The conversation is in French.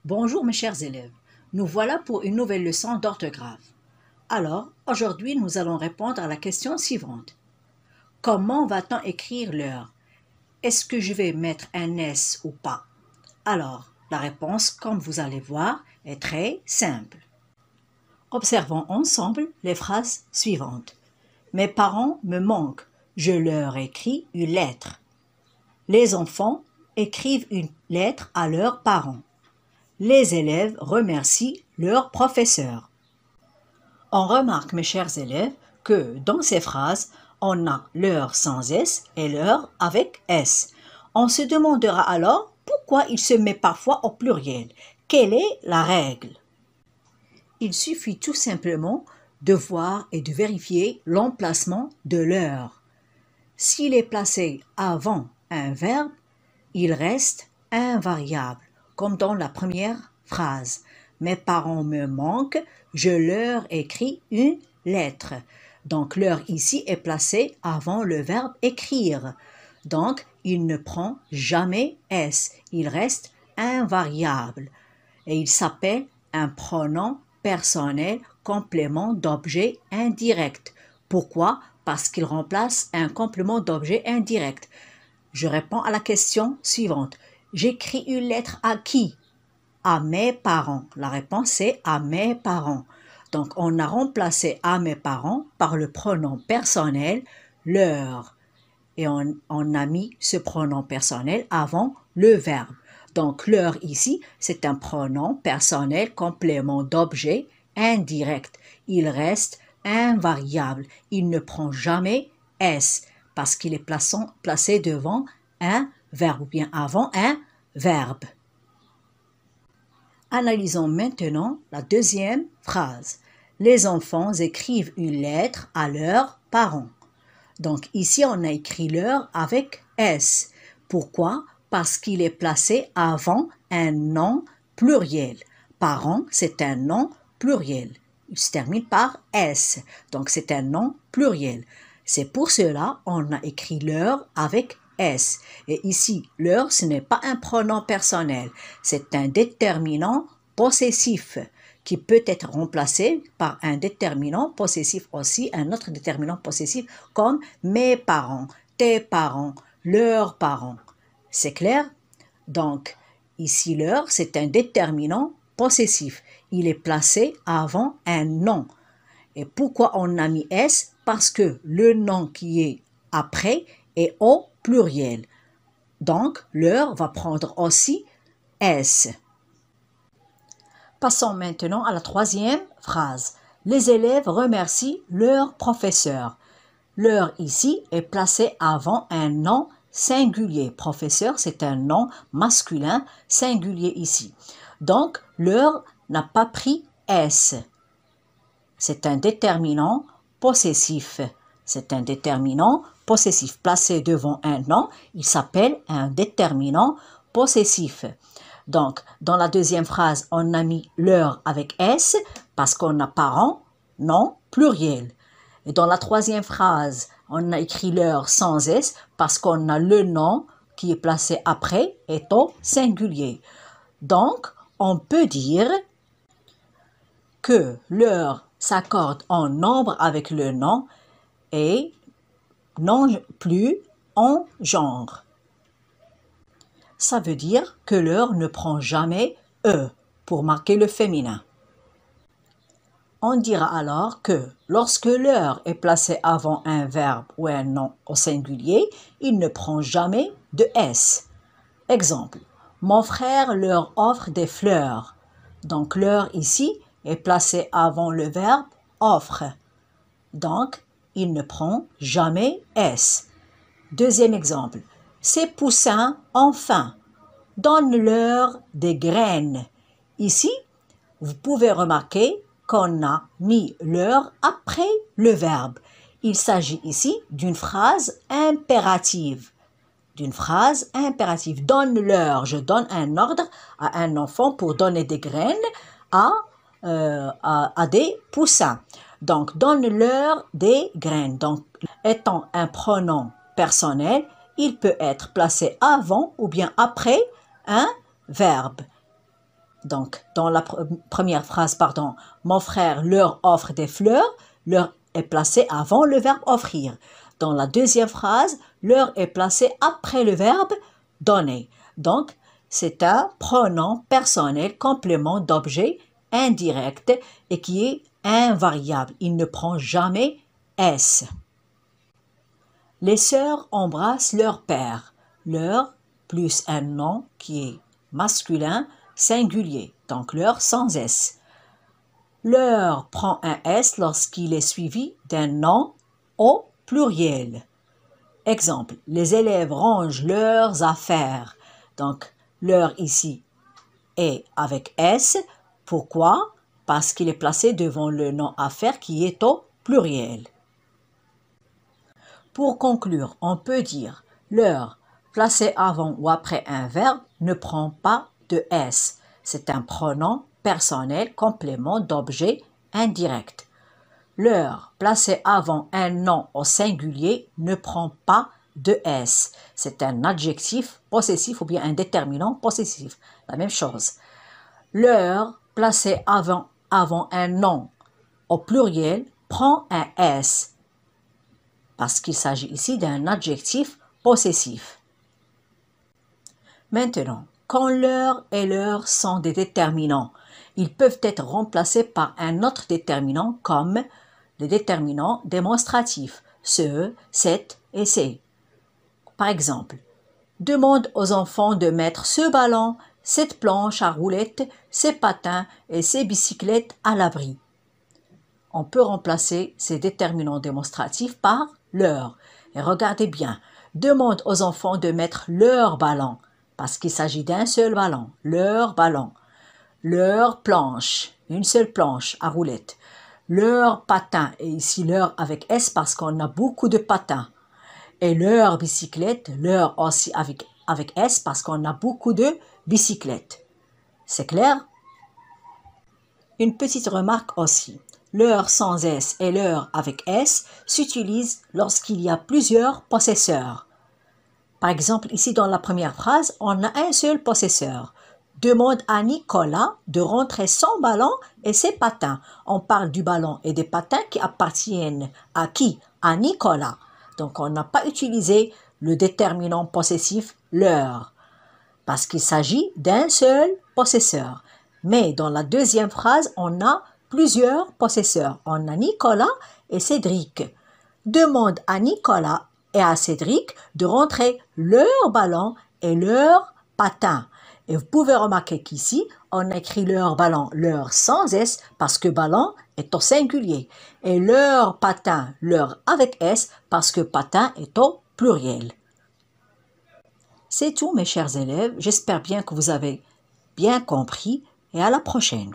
Bonjour mes chers élèves, nous voilà pour une nouvelle leçon d'orthographe. Alors, aujourd'hui nous allons répondre à la question suivante. Comment va-t-on écrire l'heure? Est-ce que je vais mettre un S ou pas? Alors, la réponse, comme vous allez voir, est très simple. Observons ensemble les phrases suivantes. Mes parents me manquent, je leur écris une lettre. Les enfants écrivent une lettre à leurs parents. Les élèves remercient leur professeur. On remarque, mes chers élèves, que dans ces phrases, on a l'heure sans S et l'heure avec S. On se demandera alors pourquoi il se met parfois au pluriel. Quelle est la règle? Il suffit tout simplement de voir et de vérifier l'emplacement de l'heure. S'il est placé avant un verbe, il reste invariable, comme dans la première phrase. Mes parents me manquent, je leur écris une lettre. Donc l'heure ici est placée avant le verbe écrire. Donc il ne prend jamais S, il reste invariable. Et il s'appelle un pronom personnel complément d'objet indirect. Pourquoi? Parce qu'il remplace un complément d'objet indirect. Je réponds à la question suivante. J'écris une lettre à qui? À mes parents. La réponse est à mes parents. Donc, on a remplacé à mes parents par le pronom personnel leur. Et on a mis ce pronom personnel avant le verbe. Donc, leur ici, c'est un pronom personnel complément d'objet indirect. Il reste invariable. Il ne prend jamais S parce qu'il est placé devant un verbe ou bien avant un verbe. Analysons maintenant la deuxième phrase. Les enfants écrivent une lettre à leurs parents. Donc ici, on a écrit leur avec S. Pourquoi? Parce qu'il est placé avant un nom pluriel. Parents, c'est un nom pluriel. Il se termine par S. Donc c'est un nom pluriel. C'est pour cela qu'on a écrit leur avec S. Et ici, leur, ce n'est pas un pronom personnel. C'est un déterminant possessif qui peut être remplacé par un déterminant possessif aussi, un autre déterminant possessif comme mes parents, tes parents, leurs parents. C'est clair? Donc, ici, leur, c'est un déterminant possessif. Il est placé avant un nom. Et pourquoi on a mis S? Parce que le nom qui est après est au pluriel. Donc, leur va prendre aussi S. Passons maintenant à la troisième phrase. Les élèves remercient leur professeur. Leur ici est placé avant un nom singulier. Professeur, c'est un nom masculin singulier ici. Donc, leur n'a pas pris S. C'est un déterminant possessif. C'est un déterminant possessif. Placé devant un nom, il s'appelle un déterminant possessif. Donc, dans la deuxième phrase, on a mis leur avec S parce qu'on a parents, nom, pluriel. Et dans la troisième phrase, on a écrit leur sans S parce qu'on a le nom qui est placé après est au singulier. Donc, on peut dire que leur s'accorde en nombre avec le nom et non plus en genre. Ça veut dire que leur ne prend jamais E pour marquer le féminin. On dira alors que lorsque leur est placé avant un verbe ou un nom au singulier, il ne prend jamais de S. Exemple, mon frère leur offre des fleurs. Donc leur ici est placé avant le verbe offre. Donc, il ne prend jamais S. Deuxième exemple, ces poussins ont faim. Donne-leur des graines. Ici, vous pouvez remarquer qu'on a mis leur après le verbe. Il s'agit ici d'une phrase impérative. Donne-leur, je donne un ordre à un enfant pour donner des graines à des poussins. Donc, donne-leur des graines. Donc, étant un pronom personnel, il peut être placé avant ou bien après un verbe. Donc, dans la première phrase, pardon, mon frère leur offre des fleurs, leur est placé avant le verbe offrir. Dans la deuxième phrase, leur est placé après le verbe donner. Donc, c'est un pronom personnel complément d'objet indirect et qui est invariable. Il ne prend jamais S. Les sœurs embrassent leur père. Leur plus un nom qui est masculin singulier, donc leur sans S. Leur prend un S lorsqu'il est suivi d'un nom au pluriel. Exemple, les élèves rangent leurs affaires. Donc, leur ici est avec S. Pourquoi? Parce qu'il est placé devant le nom affaire qui est au pluriel. Pour conclure, on peut dire leur placé avant ou après un verbe ne prend pas de S. C'est un pronom personnel complément d'objet indirect. Leur placé avant un nom au singulier ne prend pas de S. C'est un adjectif possessif ou bien un déterminant possessif. La même chose. Leur placé avant un nom au pluriel prend un S parce qu'il s'agit ici d'un adjectif possessif. Maintenant, quand leur et leur sont des déterminants, ils peuvent être remplacés par un autre déterminant comme les déterminants démonstratifs, ce, cette et ces. Par exemple, demande aux enfants de mettre ce ballon, cette planche à roulettes, ces patins et ces bicyclettes à l'abri. On peut remplacer ces déterminants démonstratifs par leur. Et regardez bien, demande aux enfants de mettre leur ballon, parce qu'il s'agit d'un seul ballon, leur ballon. Leur planche, une seule planche à roulettes. Leur patin, et ici leur avec S parce qu'on a beaucoup de patins. Et leur bicyclette, leur aussi avec S parce qu'on a beaucoup de bicyclettes. C'est clair? Une petite remarque aussi. Leur sans S et leur avec S s'utilisent lorsqu'il y a plusieurs possesseurs. Par exemple, ici dans la première phrase, on a un seul possesseur. Demande à Nicolas de rentrer son ballon et ses patins. On parle du ballon et des patins qui appartiennent à qui? À Nicolas. Donc, on n'a pas utilisé le déterminant possessif leur parce qu'il s'agit d'un seul possesseur. Mais dans la deuxième phrase, on a plusieurs possesseurs. On a Nicolas et Cédric. Demande à Nicolas et à Cédric de rentrer leur ballon et leur patin. Et vous pouvez remarquer qu'ici, on écrit leur ballon, leur sans S, parce que ballon est au singulier. Et leur patin, leur avec S, parce que patin est au pluriel. C'est tout mes chers élèves, j'espère bien que vous avez bien compris et à la prochaine.